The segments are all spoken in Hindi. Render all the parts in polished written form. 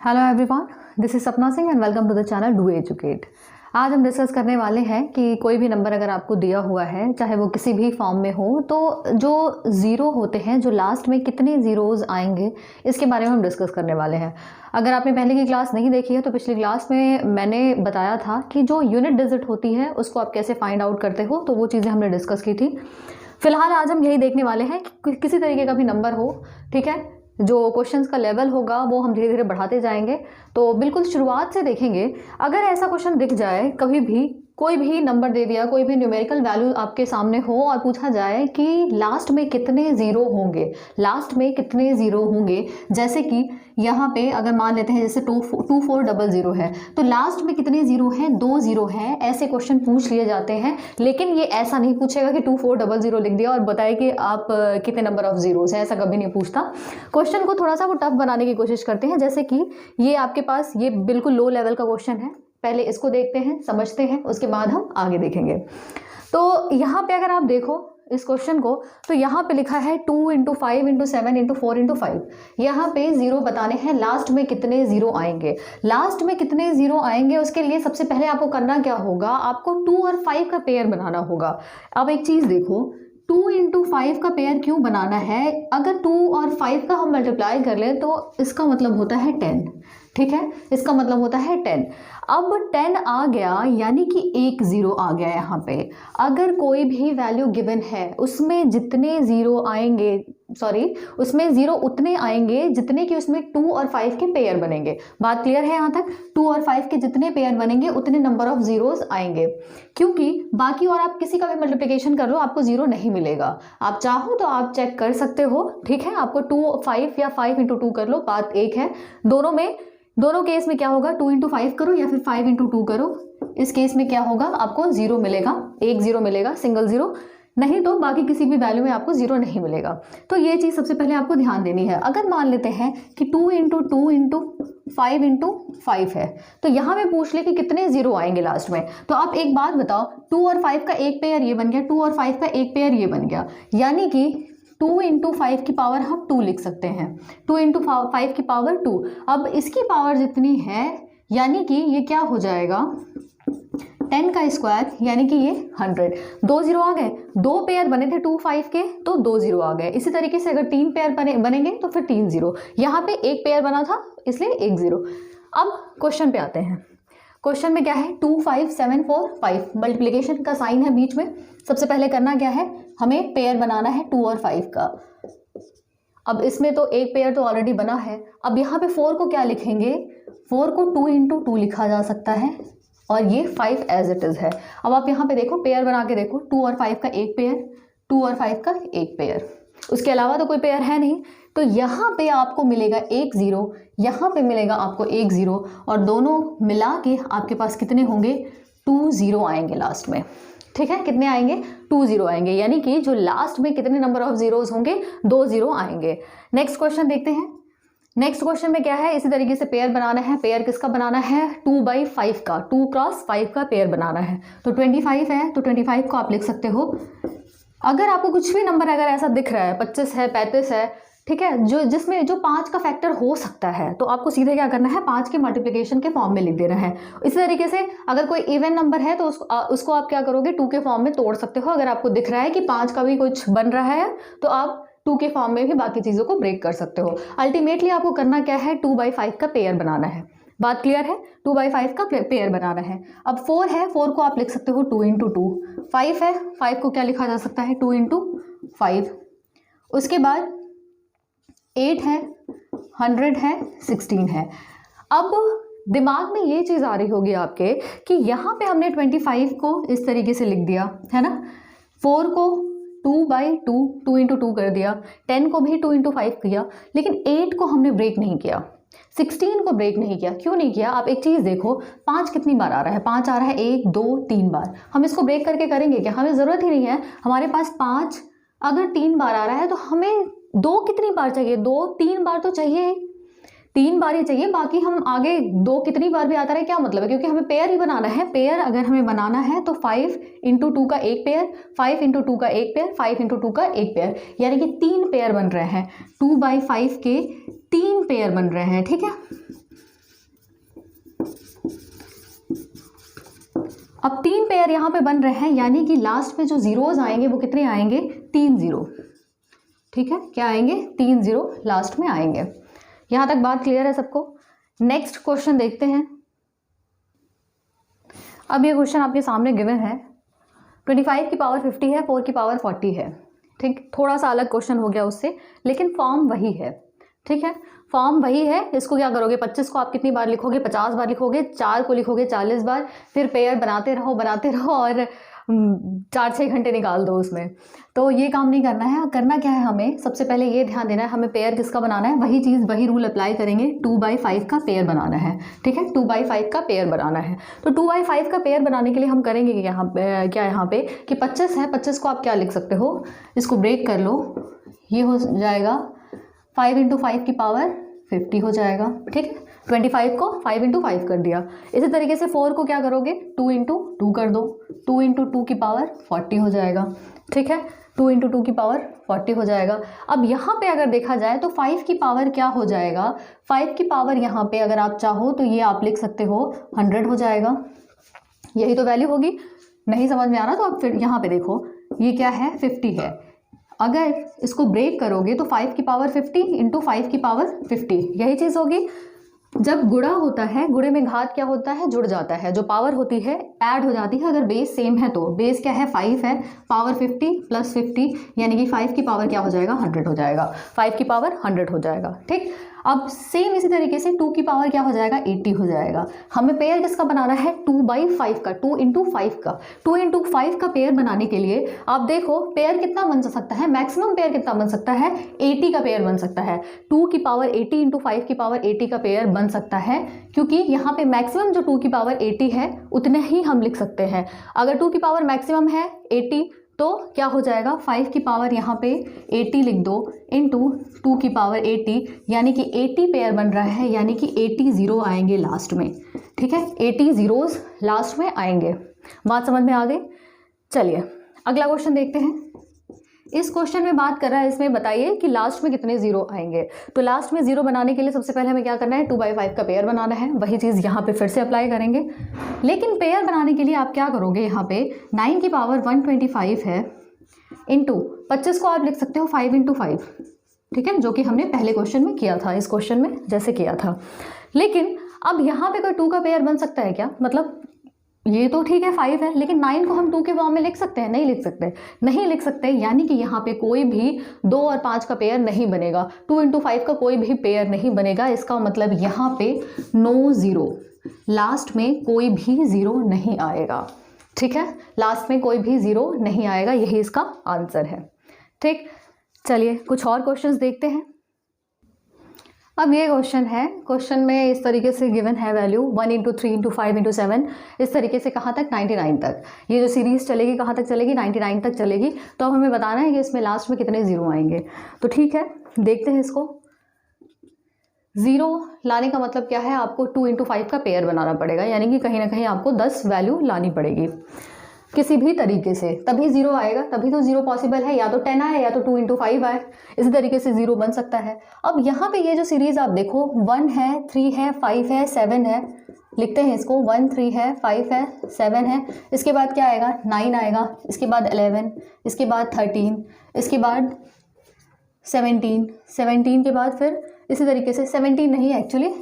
Hello everyone, this is Sapna Singh and welcome to the channel do educate. आज हम डिस्कस करने वाले हैं कि कोई भी नंबर अगर आपको दिया हुआ है, चाहे वो किसी भी फॉर्म में हो, तो जो ज़ीरो होते हैं, जो लास्ट में कितने ज़ीरोज़ आएंगे, इसके बारे में हम डिस्कस करने वाले हैं। अगर आपने पहले की क्लास नहीं देखी है तो पिछली क्लास में मैंने बताया था कि जो यूनिट डिजिट होती है उसको आप कैसे फाइंड आउट करते हो, तो वो चीज़ें हमने डिस्कस की थी। फिलहाल आज हम यही देखने वाले हैं कि किसी तरीके का भी नंबर हो, ठीक है, जो क्वेश्चंस का लेवल होगा वो हम धीरे धीरे बढ़ाते जाएंगे। तो बिल्कुल शुरुआत से देखेंगे। अगर ऐसा क्वेश्चन दिख जाए, कभी भी कोई भी नंबर दे दिया, कोई भी न्यूमेरिकल वैल्यू आपके सामने हो और पूछा जाए कि लास्ट में कितने ज़ीरो होंगे, लास्ट में कितने ज़ीरो होंगे, जैसे कि यहाँ पे अगर मान लेते हैं जैसे 2400 है, तो लास्ट में कितने ज़ीरो हैं, 2 ज़ीरो हैं, ऐसे क्वेश्चन पूछ लिए जाते हैं। लेकिन ये ऐसा नहीं पूछेगा कि 2400 लिख दिया और बताए कि आप कितने नंबर ऑफ ज़ीरोज़ हैं, ऐसा कभी नहीं पूछता। क्वेश्चन को थोड़ा सा वो टफ बनाने की कोशिश करते हैं। जैसे कि ये आपके पास ये बिल्कुल लो लेवल का क्वेश्चन है, पहले इसको देखते हैं, समझते हैं, उसके बाद हम आगे देखेंगे। तो यहाँ पे अगर आप देखो इस क्वेश्चन को, तो यहाँ पे लिखा है 2 × 5 × 7 × 4 × 5। यहाँ पे ज़ीरो बताने हैं, लास्ट में कितने ज़ीरो आएंगे। लास्ट में कितने ज़ीरो आएंगे, उसके लिए सबसे पहले आपको करना क्या होगा, आपको 2 और 5 का पेयर बनाना होगा। अब एक चीज़ देखो, 2 × 5 का पेयर क्यों बनाना है? अगर 2 और 5 का हम मल्टीप्लाई कर लें तो इसका मतलब होता है 10, ठीक है, इसका मतलब होता है 10। अब 10 आ गया यानी कि एक ज़ीरो आ गया यहाँ पे। अगर कोई भी वैल्यू गिवन है उसमें जितने ज़ीरो आएंगे, उसमें ज़ीरो उतने आएंगे जितने कि उसमें 2 और 5 के पेयर बनेंगे। बात क्लियर है यहाँ तक? 2 और 5 के जितने पेयर बनेंगे उतने नंबर ऑफ ज़ीरोज़ आएंगे, क्योंकि बाकी और आप किसी का भी मल्टीप्लिकेशन कर लो आपको ज़ीरो नहीं मिलेगा। आप चाहो तो आप चेक कर सकते हो, ठीक है, आपको 2 5 या 5 × 2 कर लो, बात एक है। दोनों केस में क्या होगा, 2 × 5 करो या फिर 5 × 2 करो, इस केस में क्या होगा, आपको ज़ीरो मिलेगा, एक ज़ीरो मिलेगा, सिंगल ज़ीरो, नहीं तो बाकी किसी भी वैल्यू में आपको ज़ीरो नहीं मिलेगा। तो ये चीज़ सबसे पहले आपको ध्यान देनी है। अगर मान लेते हैं कि 2 × 2 × 5 × 5 है, तो यहाँ पे पूछ ले कि कितने ज़ीरो आएंगे लास्ट में, तो आप एक बात बताओ, 2 और 5 का एक पेयर ये बन गया, 2 और 5 का एक पेयर ये बन गया, यानी कि 2 × 5 की पावर हम 2 लिख सकते हैं, 2 × 5 की पावर 2। अब इसकी पावर जितनी है यानी कि ये क्या हो जाएगा, 10 का स्क्वायर, यानी कि ये 100। 2 ज़ीरो आ गए, 2 पेयर बने थे 2 5 के, तो 2 ज़ीरो आ गए। इसी तरीके से अगर 3 पेयर बनेंगे तो फिर 3 ज़ीरो। यहाँ पे एक पेयर बना था इसलिए 1 ज़ीरो। अब क्वेश्चन पे आते हैं। क्वेश्चन में क्या है, 2 5 7 4 5, मल्टीप्लिकेशन का साइन है बीच में। सबसे पहले करना क्या है, हमें पेयर बनाना है 2 और 5 का। अब इसमें तो एक पेयर तो ऑलरेडी बना है। अब यहाँ पे 4 को क्या लिखेंगे, 4 को 2 × 2 लिखा जा सकता है और ये 5 एज इट इज़ है। अब आप यहाँ पे देखो, पेयर बना के देखो, 2 और 5 का एक पेयर, 2 और 5 का एक पेयर, उसके अलावा तो कोई पेयर है नहीं। तो यहाँ पे आपको मिलेगा एक ज़ीरो, यहाँ पे मिलेगा आपको एक ज़ीरो, और दोनों मिला के आपके पास कितने होंगे, 2 ज़ीरो आएंगे लास्ट में, ठीक है, कितने आएंगे, 2 ज़ीरो आएंगे, यानी कि जो लास्ट में कितने नंबर ऑफ ज़ीरोज़ होंगे, 2 ज़ीरो आएंगे। नेक्स्ट क्वेश्चन देखते हैं। नेक्स्ट क्वेश्चन में क्या है, इसी तरीके से पेयर बनाना है। पेयर किसका बनाना है, 2/5 का, 2 × 5 का पेयर बनाना है। तो 25 है, तो 25 को आप लिख सकते हो। अगर आपको कुछ भी नंबर अगर ऐसा दिख रहा है, 25 है, 35 है, ठीक है, जिसमें जो 5 का फैक्टर हो सकता है, तो आपको सीधे क्या करना है, 5 के मल्टीप्लिकेशन के फॉर्म में लिख देना है। इसी तरीके से अगर कोई इवन नंबर है तो उसको आप क्या करोगे, 2 के फॉर्म में तोड़ सकते हो। अगर आपको दिख रहा है कि 5 का भी कुछ बन रहा है तो आप 2 के फॉर्म में भी बाकी चीज़ों को ब्रेक कर सकते हो। अल्टीमेटली आपको करना क्या है, 2/5 का पेयर बनाना है। बात क्लियर है, 2/5 का पेयर बनाना है। अब 4 है, 4 को आप लिख सकते हो 2 × 2। 5 है, 5 को क्या लिखा जा सकता है, 2 × 5। उसके बाद 8 है, 100 है, 16 है। अब दिमाग में ये चीज़ आ रही होगी आपके कि यहाँ पे हमने 25 को इस तरीके से लिख दिया है ना, 4 को 2/2, 2 × 2 कर दिया, 10 को भी 2 × 5 किया, लेकिन 8 को हमने ब्रेक नहीं किया, 16 को ब्रेक नहीं किया। क्यों नहीं किया, आप एक चीज़ देखो, 5 कितनी बार आ रहा है, 5 आ रहा है 1 2 3 बार। हम इसको ब्रेक करके करेंगे क्या, हमें ज़रूरत ही नहीं है। हमारे पास 5 अगर 3 बार आ रहा है तो हमें 2 कितनी बार चाहिए, 2 3 बार तो चाहिए, 3 बार ही चाहिए, बाकी हम आगे 2 कितनी बार भी आता रहे क्या मतलब है, क्योंकि हमें पेयर ही बनाना है। पेयर अगर हमें बनाना है तो 5 × 2 का एक पेयर, 5 × 2 का एक पेयर, 5 × 2 का एक पेयर, यानी कि 3 पेयर बन रहे हैं। 2/5 के 3 पेयर बन रहे हैं, ठीक है। अब 3 पेयर यहाँ पे बन रहे हैं, यानी कि लास्ट में जो जीरोज आएंगे वो कितने आएंगे, 3 जीरो। ठीक है, क्या आएंगे, 3 जीरो लास्ट में आएंगे। यहाँ तक बात क्लियर है सबको। नेक्स्ट क्वेश्चन देखते हैं। अब ये क्वेश्चन आपके सामने गिवन है, 25 की पावर 50 है, 4 की पावर 40 है। ठीक, थोड़ा सा अलग क्वेश्चन हो गया उससे, लेकिन फॉर्म वही है। ठीक है, फॉर्म वही है। इसको क्या करोगे, 25 को आप कितनी बार लिखोगे, 50 बार लिखोगे, 4 को लिखोगे 40 बार, फिर पेयर बनाते रहो और 4-6 घंटे निकाल दो उसमें। तो ये काम नहीं करना है। करना क्या है, हमें सबसे पहले ये ध्यान देना है, हमें पेयर किसका बनाना है, वही चीज़ वही रूल अप्लाई करेंगे, 2/5 का पेयर बनाना है। ठीक है, 2/5 का पेयर बनाना है। तो 2/5 का पेयर बनाने के लिए हम करेंगे यहाँ पे कि 25 है, 25 को आप क्या लिख सकते हो, इसको ब्रेक कर लो, ये हो जाएगा 5 × 5 की पावर 50 हो जाएगा। ठीक है, 25 को 5 × 5 कर दिया। इसी तरीके से 4 को क्या करोगे, 2 × 2 कर दो, 2 × 2 की पावर 40 हो जाएगा। ठीक है, 2 × 2 की पावर 40 हो जाएगा। अब यहाँ पे अगर देखा जाए तो 5 की पावर क्या हो जाएगा, 5 की पावर यहाँ पे अगर आप चाहो तो ये आप लिख सकते हो 100 हो जाएगा। यही तो वैल्यू होगी। नहीं समझ में आ रहा तो आप फिर यहाँ पे देखो, ये क्या है, 50 है। अगर इसको ब्रेक करोगे तो 5 की पावर 50 × 5 की पावर 50, यही चीज़ होगी। जब गुणा होता है, गुणे में घात क्या होता है, जुड़ जाता है। जो पावर होती है ऐड हो जाती है। अगर बेस सेम है तो बेस क्या है, 5 है, पावर 50 + 50 यानी कि 5 की पावर क्या हो जाएगा, 100 हो जाएगा। 5 की पावर 100 हो जाएगा। ठीक, अब सेम इसी तरीके से 2 की पावर क्या हो जाएगा, 80 हो जाएगा। हमें पेयर किसका बनाना है, 2/5 का, 2 × 5 का। 2 × 5 का पेयर बनाने के लिए आप देखो पेयर कितना बन सकता है, मैक्सिमम पेयर कितना बन सकता है, 80 का पेयर बन सकता है। 2 की पावर 80 × 5 की पावर 80 का पेयर बन सकता है, क्योंकि यहाँ पे मैक्सिमम जो 2 की पावर 80 है उतने ही हम लिख सकते हैं। अगर 2 की पावर मैक्सिमम है 80 तो क्या हो जाएगा, 5 की पावर यहाँ पे 80 लिख दो इंटू 2 की पावर 80, यानी कि 80 पेयर बन रहा है, यानी कि 80 जीरो आएंगे लास्ट में। ठीक है, 80 जीरोज लास्ट में आएंगे। बात समझ में आ गई। चलिए अगला क्वेश्चन देखते हैं। इस क्वेश्चन में बात कर रहा है, इसमें बताइए कि लास्ट में कितने जीरो आएंगे। तो लास्ट में जीरो बनाने के लिए सबसे पहले हमें क्या करना है, 2/5 का पेयर बनाना है। वही चीज़ यहाँ पे फिर से अप्लाई करेंगे, लेकिन पेयर बनाने के लिए आप क्या करोगे, यहाँ पे 9 की पावर 125 है, इंटू 25 को आप लिख सकते हो 5 × 5। ठीक है, जो कि हमने पहले क्वेश्चन में किया था, इस क्वेश्चन में जैसे किया था। लेकिन अब यहाँ पे कोई 2 का पेयर बन सकता है क्या, मतलब ये तो ठीक है 5 है, लेकिन 9 को हम 2 के फॉर्म में लिख सकते हैं, नहीं लिख सकते, नहीं लिख सकते। यानी कि यहाँ पे कोई भी 2 और 5 का पेयर नहीं बनेगा, 2 × 5 का कोई भी पेयर नहीं बनेगा। इसका मतलब यहाँ पे नो जीरो, लास्ट में कोई भी जीरो नहीं आएगा। ठीक है, लास्ट में कोई भी जीरो नहीं आएगा, यही इसका आंसर है। ठीक, चलिए कुछ और क्वेश्चंस देखते हैं। अब ये क्वेश्चन है, क्वेश्चन में इस तरीके से गिवन है वैल्यू 1 × 3 × 5 × 7, इस तरीके से कहाँ तक, 99 तक। ये जो सीरीज़ चलेगी कहाँ तक चलेगी, 99 तक चलेगी। तो अब हमें बताना है कि इसमें लास्ट में कितने ज़ीरो आएंगे। तो ठीक है, देखते हैं इसको। ज़ीरो लाने का मतलब क्या है, आपको 2 × 5 का पेयर बनाना पड़ेगा, यानी कि कहीं ना कहीं आपको 10 वैल्यू लानी पड़ेगी किसी भी तरीके से, तभी ज़ीरो आएगा। तभी तो ज़ीरो पॉसिबल है, या तो 10 आए या तो 2 × 5 आए, इसी तरीके से ज़ीरो बन सकता है। अब यहाँ पे ये जो सीरीज़ आप देखो, 1 है, 3 है, 5 है, 7 है, लिखते हैं इसको, 1 3 है, 5 है, 7 है, इसके बाद क्या आएगा, 9 आएगा, इसके बाद 11, इसके बाद 13, इसके बाद 17, 17 के बाद फिर इसी तरीके से 17 नहीं, एक्चुअली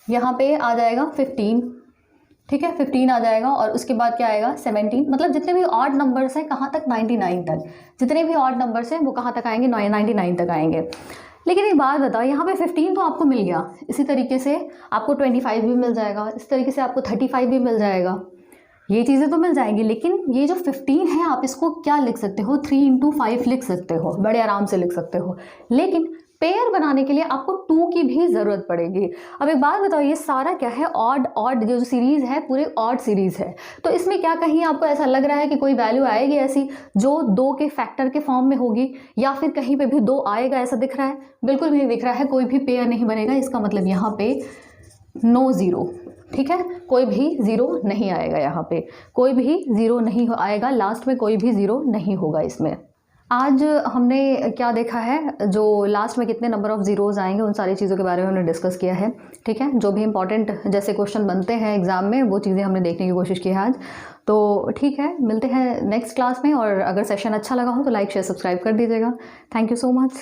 यहाँ पे आ जाएगा 15। ठीक है, 15 आ जाएगा, और उसके बाद क्या आएगा 17। मतलब जितने भी ऑड नंबर्स हैं कहाँ तक, 99 तक। जितने भी ऑड नंबर्स हैं वो कहाँ तक आएंगे, 99 तक आएंगे। लेकिन एक बात बताओ, यहाँ पे 15 तो आपको मिल गया, इसी तरीके से आपको 25 भी मिल जाएगा, इस तरीके से आपको 35 भी मिल जाएगा, ये चीज़ें तो मिल जाएंगी। लेकिन ये जो 15 है आप इसको क्या लिख सकते हो, 3 × 5 लिख सकते हो, बड़े आराम से लिख सकते हो। लेकिन पेयर बनाने के लिए आपको 2 की भी ज़रूरत पड़ेगी। अब एक बात बताओ, ये सारा क्या है, ऑड जो सीरीज़ है पूरे ऑड सीरीज़ है। तो इसमें क्या कहीं आपको ऐसा लग रहा है कि कोई वैल्यू आएगी ऐसी जो 2 के फैक्टर के फॉर्म में होगी, या फिर कहीं पे भी 2 आएगा, ऐसा दिख रहा है? बिल्कुल भी नहीं दिख रहा है, कोई भी पेयर नहीं बनेगा। इसका मतलब यहाँ पे नो ज़ीरो। ठीक है, कोई भी ज़ीरो नहीं आएगा, यहाँ पे कोई भी ज़ीरो नहीं आएगा, लास्ट में कोई भी ज़ीरो नहीं होगा इसमें। आज हमने क्या देखा है, जो लास्ट में कितने नंबर ऑफ़ ज़ीरोज़ आएंगे उन सारी चीज़ों के बारे में हमने डिस्कस किया है। ठीक है, जो भी इंपॉर्टेंट जैसे क्वेश्चन बनते हैं एग्ज़ाम में वो चीज़ें हमने देखने की कोशिश की है आज। तो ठीक है, मिलते हैं नेक्स्ट क्लास में, और अगर सेशन अच्छा लगा हो तो लाइक शेयर सब्सक्राइब कर दीजिएगा। Thank you so much.